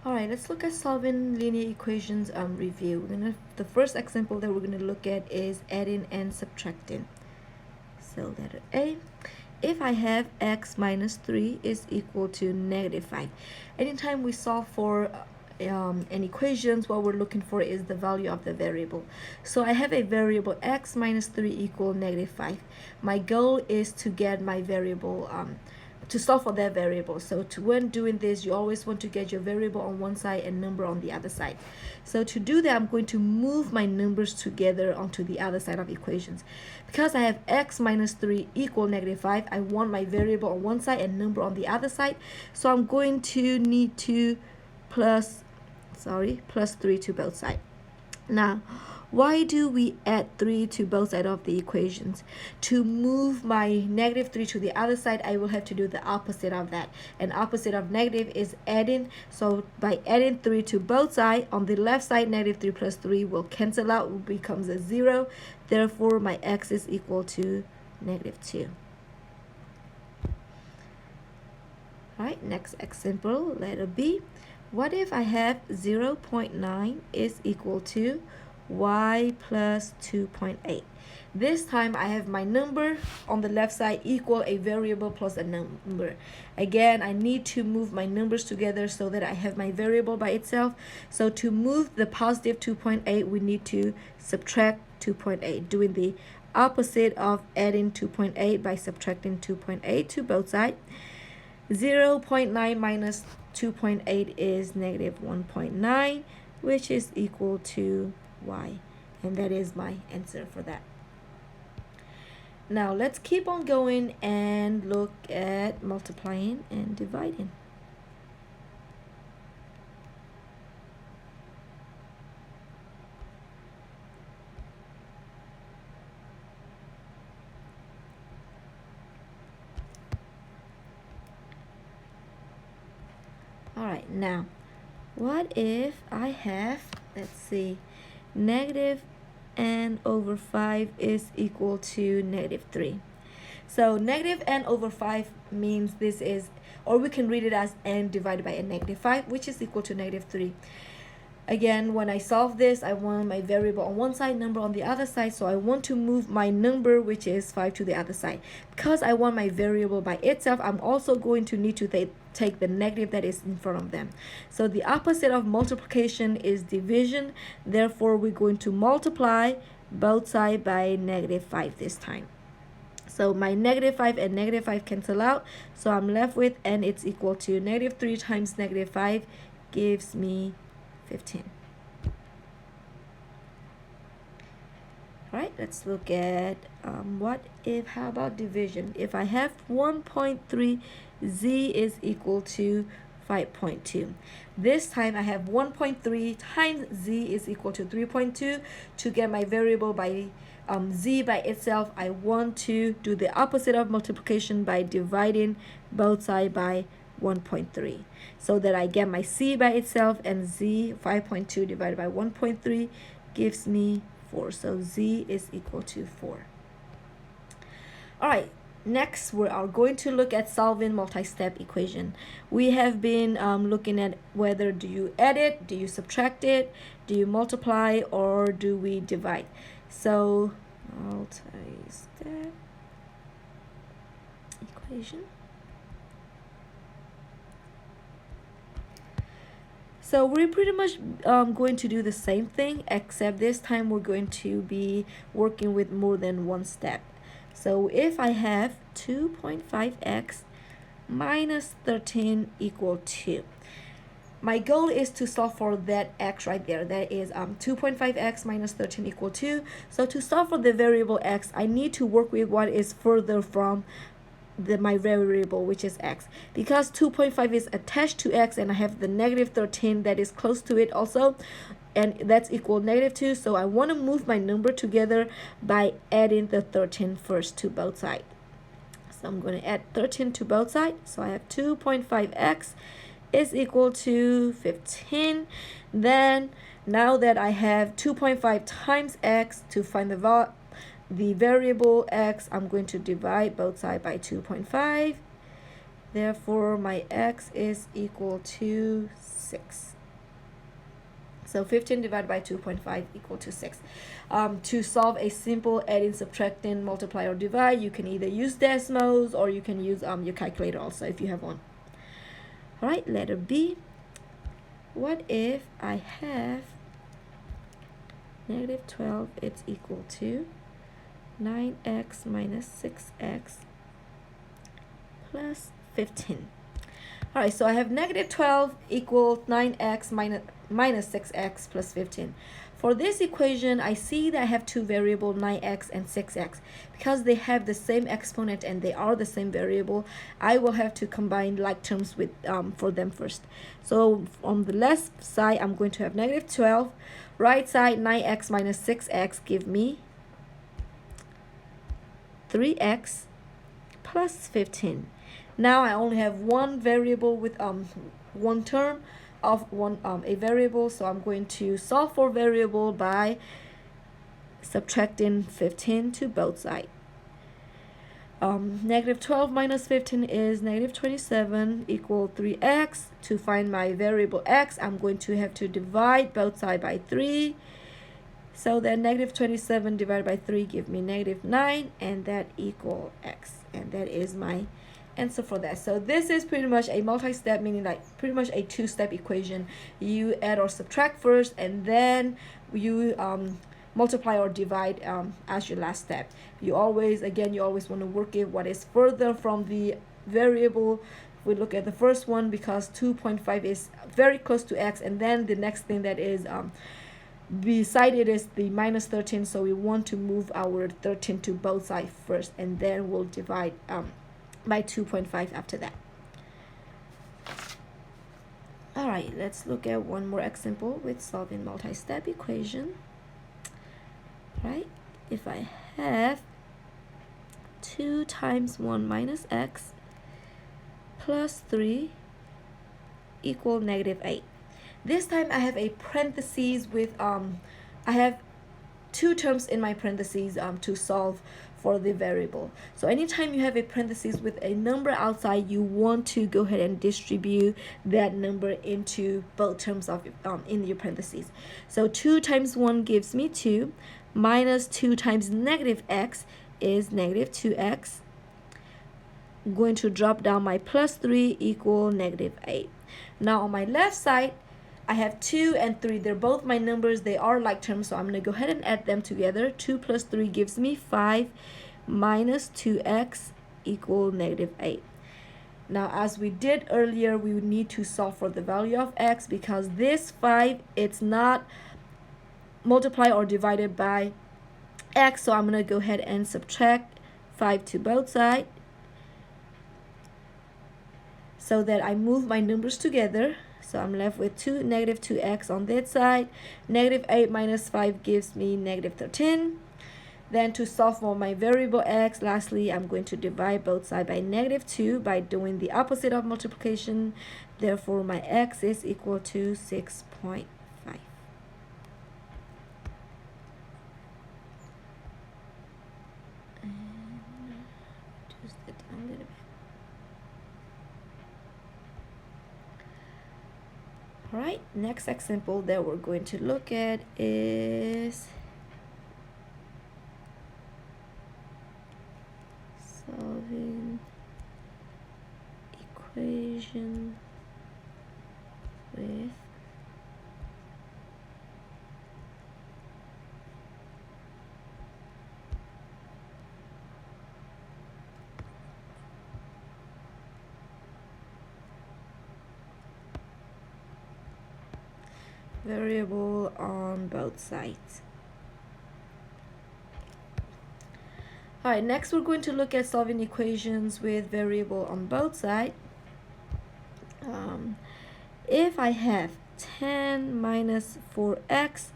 Alright, let's look at solving linear equations review. The first example that we're going to look at is adding and subtracting. So letter A, if I have x minus 3 is equal to negative 5. Anytime we solve for an equations, what we're looking for is the value of the variable. So I have a variable x minus 3 equal negative 5. My goal is to get my variable to solve for that variable. So when doing this, you always want to get your variable on one side and number on the other side. So to do that, I'm going to move my numbers together onto the other side of equations. Because I have x minus 3 equal negative 5, I want my variable on one side and number on the other side. So I'm going to need to plus 3 to both sides. Now, why do we add 3 to both sides of the equations? To move my negative 3 to the other side, I will have to do the opposite of that. And opposite of negative is adding. So by adding 3 to both sides, on the left side, negative 3 plus 3 will cancel out, it becomes a 0. Therefore, my x is equal to negative 2. Alright, next example, letter B. What if I have 0.9 is equal to y plus 2.8? This time I have my number on the left side equal a variable plus a number. Again, I need to move my numbers together so that I have my variable by itself. So to move the positive 2.8, we need to subtract 2.8, doing the opposite of adding 2.8 by subtracting 2.8 to both sides. 0.9 minus 2.8 is negative 1.9, which is equal to y. And that is my answer for that. Now let's keep on going and look at multiplying and dividing. Alright, now what if I have, let's see, negative n over 5 is equal to negative 3. So negative n over 5 means this is, or we can read it as n divided by n negative 5, which is equal to negative 3. Again, when I solve this, I want my variable on one side, number on the other side. So I want to move my number, which is 5, to the other side. Because I want my variable by itself, I'm also going to need to take the negative that is in front of them. So the opposite of multiplication is division. Therefore, we're going to multiply both sides by negative 5 this time. So my negative 5 and negative 5 cancel out. So I'm left with n it's equal to negative 3 times negative 5 gives me 15. Alright, let's look at how about division? If I have 1.3, z is equal to 5.2. This time I have 1.3 times z is equal to 3.2. To get my variable by z by itself, I want to do the opposite of multiplication by dividing both sides by 1.3, so that I get my c by itself, and z 5.2 divided by 1.3 gives me 4. So z is equal to 4. Alright, next we are going to look at solving multi-step equation. We have been looking at whether do you add it, do you subtract it, do you multiply, or do we divide. So multi-step equation. So we're pretty much going to do the same thing, except this time we're going to be working with more than one step. So if I have 2.5x minus 13 equal 2, my goal is to solve for that x right there. That is 2.5x minus 13 equal 2. So to solve for the variable x, I need to work with what is further from my variable, which is x. Because 2.5 is attached to x and I have the negative 13 that is close to it also, and that's equal negative 2. So I want to move my number together by adding the 13 first to both sides. So I'm going to add 13 to both sides. So I have 2.5x is equal to 15. Then now that I have 2.5 times x to find the variable x, I'm going to divide both sides by 2.5. Therefore, my x is equal to 6. So 15 divided by 2.5 equal to 6. To solve a simple adding, subtracting, multiply, or divide, you can either use Desmos or you can use your calculator also if you have one. All right, letter B. What if I have negative 12, it's equal to 9x minus 6x plus 15. All right, so I have negative 12 equals 9x minus 6x plus 15. For this equation, I see that I have two variables, 9x and 6x. Because they have the same exponent and they are the same variable, I will have to combine like terms with for them first. So on the left side, I'm going to have negative 12. Right side, 9x minus 6x give me 3x plus 15. Now I only have one variable with one term of a variable, so I'm going to solve for variable by subtracting 15 to both sides. Negative 12 minus 15 is negative 27 equal 3x. To find my variable x, I'm going to have to divide both sides by 3. So then negative 27 divided by 3 give me negative 9, and that equal x. And that is my answer for that. So this is pretty much a multi-step, meaning like pretty much a two-step equation. You add or subtract first, and then you multiply or divide as your last step. You always want to work it what is further from the variable. We look at the first one because 2.5 is very close to x, and then the next thing that is beside it is the minus 13, so we want to move our 13 to both sides first, and then we'll divide by 2.5 after that. All right, let's look at one more example with solving multi-step equation. Right, if I have 2 times 1 minus x plus 3 equal negative 8. This time I have a parentheses with I have two terms in my parentheses to solve for the variable. So anytime you have a parentheses with a number outside, you want to go ahead and distribute that number into both terms of in your parentheses. So 2 times 1 gives me 2, minus 2 times negative x is negative 2x. I'm going to drop down my plus 3 equal negative 8. Now on my left side, I have 2 and 3. They're both my numbers. They are like terms, so I'm going to go ahead and add them together. 2 plus 3 gives me 5 minus 2x equal negative 8. Now, as we did earlier, we would need to solve for the value of x because this 5, it's not multiplied or divided by x. So I'm going to go ahead and subtract 5 to both sides so that I move my numbers together. So I'm left with negative 2x on that side. Negative 8 minus 5 gives me negative 13. Then to solve for my variable x, lastly, I'm going to divide both sides by negative 2 by doing the opposite of multiplication. Therefore, my x is equal to 6.5. Alright, next example that we're going to look at is solving equation with variable on both sides. Alright, next we're going to look at solving equations with variable on both sides. If I have 10 minus 4x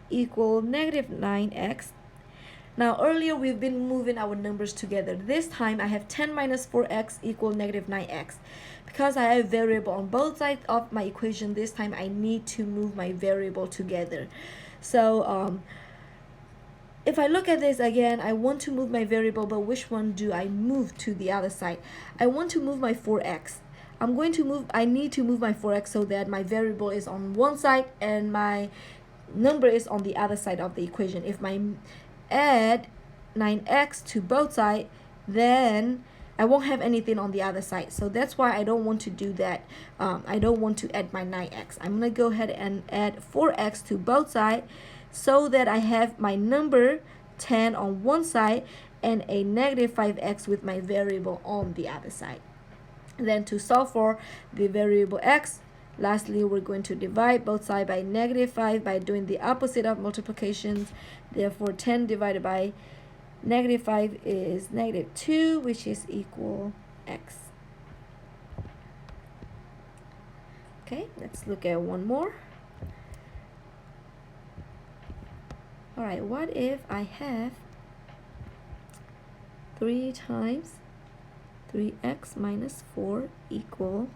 equal negative 9x. Now earlier we've been moving our numbers together. This time I have 10 minus 4x equal negative 9x. Because I have variable on both sides of my equation, this time I need to move my variable together. So if I look at this again, I want to move my variable, but which one do I move to the other side? I want to move my 4x. I need to move my 4x so that my variable is on one side and my number is on the other side of the equation. If I add 9x to both sides, then I won't have anything on the other side. So that's why I don't want to do that. I don't want to add my 9x. I'm going to go ahead and add 4x to both sides so that I have my number 10 on one side and a negative 5x with my variable on the other side. Then to solve for the variable x, lastly, we're going to divide both sides by negative 5 by doing the opposite of multiplications. Therefore, 10 divided by negative 5 is negative 2, which is equal x. Okay, let's look at one more. All right, what if I have 3 times 3x minus 4 equal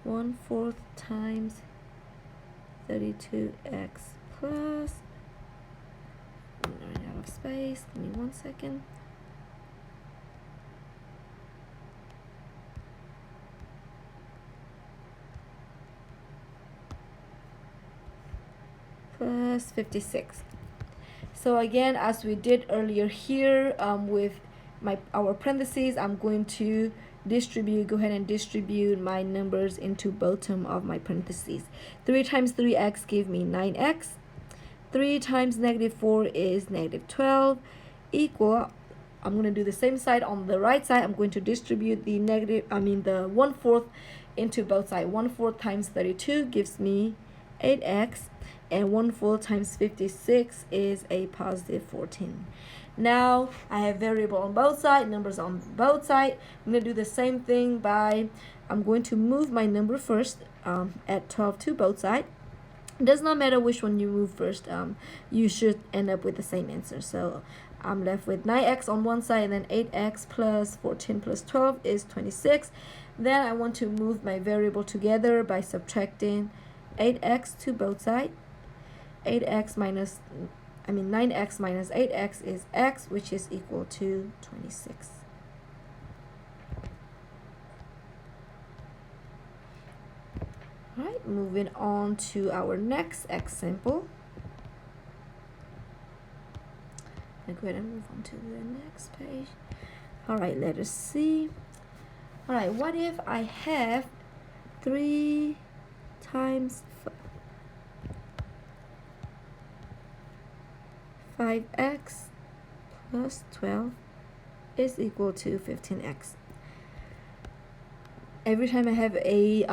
1/4 times 32x plus, I'm running out of space, give me 1 second. Plus 56. So again, as we did earlier here with our parentheses, I'm going to go ahead and distribute my numbers into bottom of my parentheses. 3 times 3x give me 9x. 3 times negative 4 is negative 12 equal, I'm going to do the same side on the right side. I'm going to distribute the the 1/4 into both sides. 1/4 times 32 gives me 8x, and 1/4 times 56 is a positive 14. Now I have variable on both sides, numbers on both sides. I'm going to do the same thing I'm going to move my number first, add 12 to both sides. It does not matter which one you move first, you should end up with the same answer. So I'm left with 9x on one side, and then 8x plus 14 plus 12 is 26. Then I want to move my variable together by subtracting 8x to both sides. 9x minus 8x is x, which is equal to 26. All right, moving on to our next example. I'll go ahead and move on to the next page. All right, let us see. All right, what if I have 3 times 5x plus 12 is equal to 15x. Every time I have a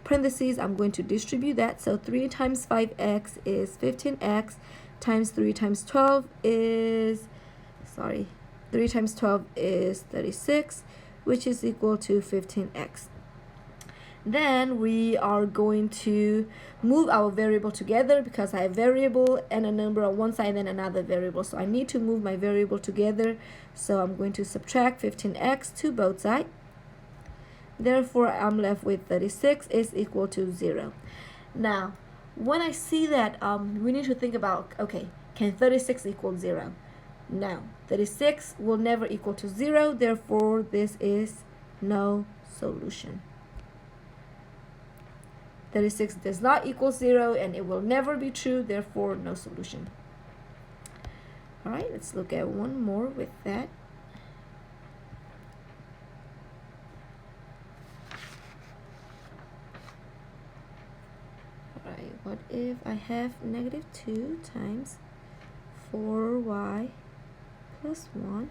parentheses, I'm going to distribute that. So 3 times 5x is 15x times 3 times 12 is 36, which is equal to 15x. Then we are going to move our variable together because I have variable and a number on one side and another variable. So I need to move my variable together. So I'm going to subtract 15x to both sides. Therefore, I'm left with 36 is equal to 0. Now, when I see that, we need to think about, okay, can 36 equal 0? No, 36 will never equal to 0. Therefore, this is no solution. 36 does not equal 0, and it will never be true. Therefore, no solution. All right, let's look at one more with that. What if I have negative 2 times 4y plus 1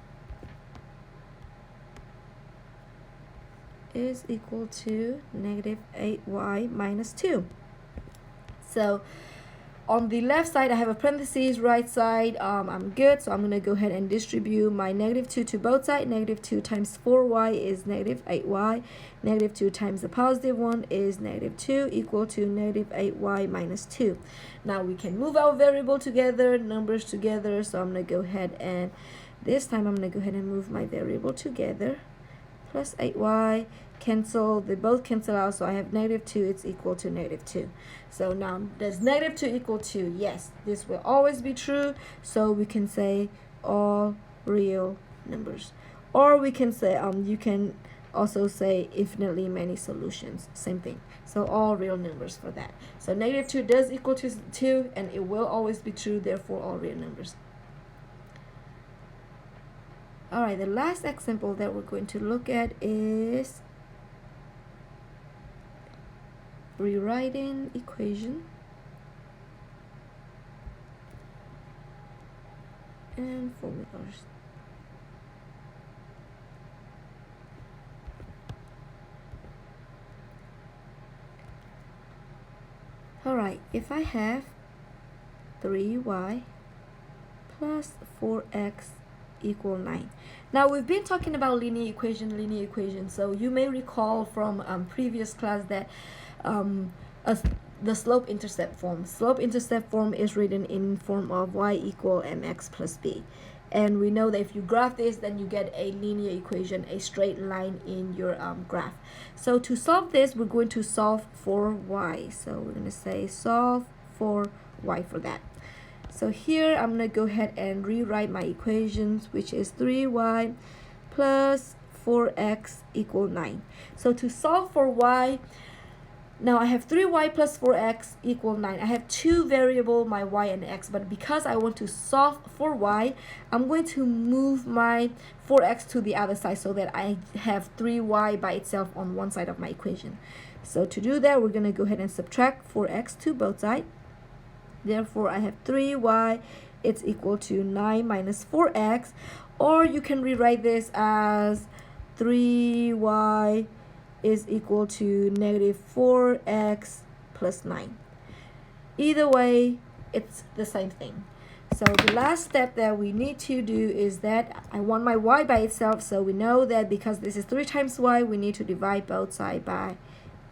is equal to negative 8y minus 2? So on the left side, I have a parentheses. Right side, I'm good. So I'm going to go ahead and distribute my negative 2 to both sides. Negative 2 times 4y is negative 8y. Negative 2 times the positive 1 is negative 2 equal to negative 8y minus 2. Now we can move our variable together, numbers together. So I'm going to go ahead and this time I'm going to go ahead and move my variable together. Plus 8y. Cancel, they both cancel out, so I have negative 2, it's equal to negative 2. So now, does negative 2 equal 2? Yes, this will always be true, so we can say all real numbers. or we can say you can also say infinitely many solutions, same thing. So all real numbers for that. So negative 2 does equal to 2, and it will always be true, therefore all real numbers. Alright, the last example that we're going to look at is rewriting equation and formulas. Alright, if I have 3y plus 4x equal 9. Now we've been talking about linear equation, so you may recall from previous class that the slope-intercept form. Slope-intercept form is written in form of y equal mx plus b. And we know that if you graph this, then you get a linear equation, a straight line in your graph. So to solve this, we're going to solve for y. So we're going to say solve for y for that. So here I'm going to go ahead and rewrite my equations, which is 3y plus 4x equal 9. So to solve for y, now I have 3y plus 4x equal 9. I have two variables, my y and x, but because I want to solve for y, I'm going to move my 4x to the other side so that I have 3y by itself on one side of my equation. So to do that, we're going to go ahead and subtract 4x to both sides. Therefore, I have 3y, it's equal to 9 minus 4x, or you can rewrite this as 3y is equal to negative 4x plus 9. Either way, it's the same thing. So the last step that we need to do is that I want my y by itself, so we know that because this is 3 times y, we need to divide both sides by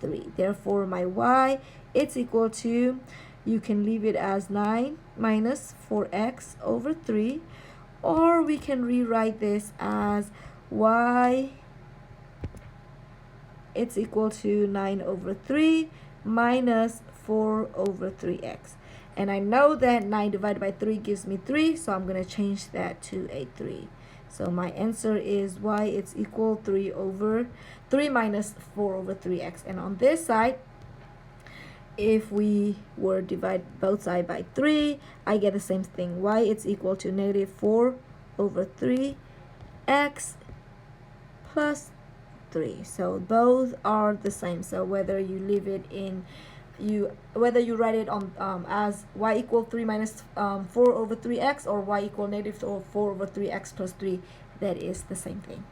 3. Therefore, my y, it's equal to, you can leave it as 9 minus 4x over 3, or we can rewrite this as y, it's equal to 9 over 3 minus 4 over 3x. And I know that 9 divided by 3 gives me 3, so I'm going to change that to a 3. So my answer is y, it's equal 3 minus 4 over 3x. And on this side, if we were to divide both sides by 3, I get the same thing. Y, it's equal to negative 4 over 3x plus 3. So both are the same. So whether you leave it in, whether you write it on as y equal 3 minus 4 over 3x or y equal negative 4 over 3x plus 3, that is the same thing.